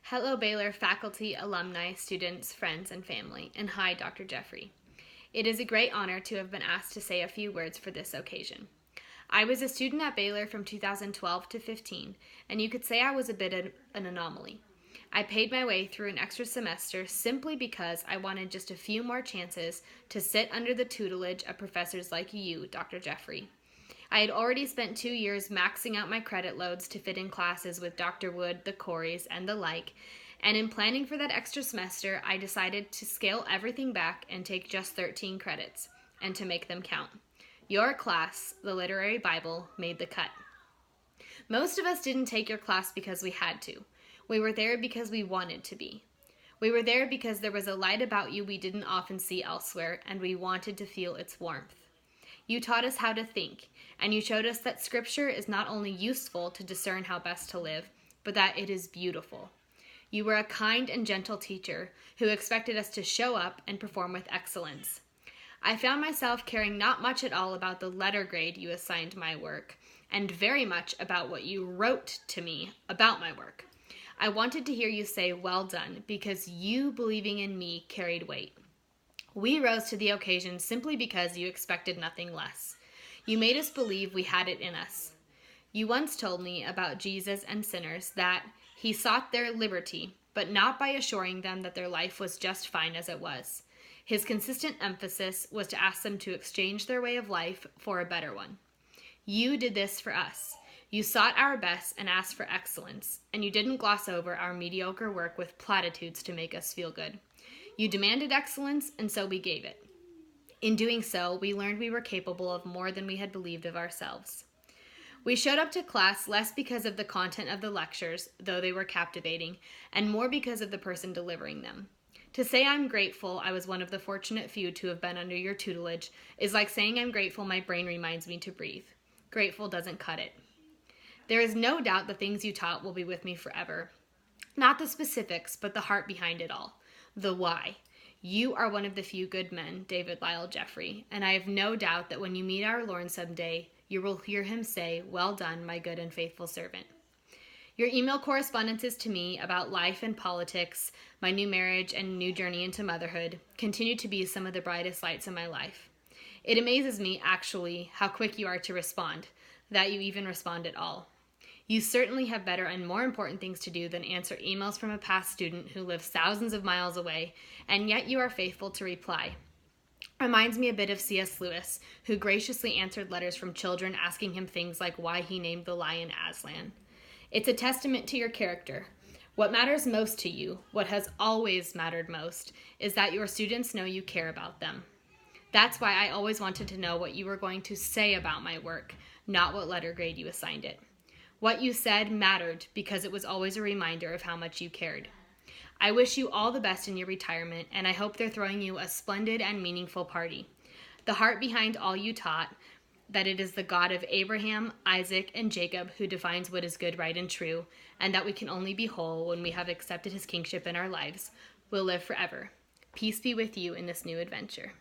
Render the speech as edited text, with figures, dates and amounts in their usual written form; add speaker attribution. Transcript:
Speaker 1: Hello, Baylor faculty, alumni, students, friends, and family, and hi, Dr. Jeffrey. It is a great honor to have been asked to say a few words for this occasion. I was a student at Baylor from 2012 to 15, and you could say I was a bit of an anomaly. I paid my way through an extra semester simply because I wanted just a few more chances to sit under the tutelage of professors like you, Dr. Jeffrey. I had already spent 2 years maxing out my credit loads to fit in classes with Dr. Wood, the Coreys, and the like, and in planning for that extra semester, I decided to scale everything back and take just 13 credits, and to make them count. Your class, the Literary Bible, made the cut. Most of us didn't take your class because we had to. We were there because we wanted to be. We were there because there was a light about you we didn't often see elsewhere, and we wanted to feel its warmth. You taught us how to think, and you showed us that Scripture is not only useful to discern how best to live, but that it is beautiful. You were a kind and gentle teacher who expected us to show up and perform with excellence. I found myself caring not much at all about the letter grade you assigned my work, and very much about what you wrote to me about my work. I wanted to hear you say, "Well done," because you believing in me carried weight. We rose to the occasion simply because you expected nothing less. You made us believe we had it in us. You once told me about Jesus and sinners that he sought their liberty, but not by assuring them that their life was just fine as it was. His consistent emphasis was to ask them to exchange their way of life for a better one. You did this for us. You sought our best and asked for excellence, and you didn't gloss over our mediocre work with platitudes to make us feel good. You demanded excellence, and so we gave it. In doing so, we learned we were capable of more than we had believed of ourselves. We showed up to class less because of the content of the lectures, though they were captivating, and more because of the person delivering them. To say I'm grateful I was one of the fortunate few to have been under your tutelage is like saying I'm grateful my brain reminds me to breathe. Grateful doesn't cut it. There is no doubt the things you taught will be with me forever. Not the specifics, but the heart behind it all. The why. You are one of the few good men, David Lyle Jeffrey, and I have no doubt that when you meet our Lord someday, you will hear him say, "Well done, my good and faithful servant." Your email correspondences to me about life and politics, my new marriage and new journey into motherhood, continue to be some of the brightest lights in my life. It amazes me, actually, how quick you are to respond, that you even respond at all. You certainly have better and more important things to do than answer emails from a past student who lives thousands of miles away, and yet you are faithful to reply. Reminds me a bit of C.S. Lewis, who graciously answered letters from children asking him things like why he named the lion Aslan. It's a testament to your character. What matters most to you, what has always mattered most, is that your students know you care about them. That's why I always wanted to know what you were going to say about my work, not what letter grade you assigned it. What you said mattered because it was always a reminder of how much you cared. I wish you all the best in your retirement, and I hope they're throwing you a splendid and meaningful party. The heart behind all you taught, that it is the God of Abraham, Isaac, and Jacob who defines what is good, right, and true, and that we can only be whole when we have accepted his kingship in our lives, will live forever. Peace be with you in this new adventure.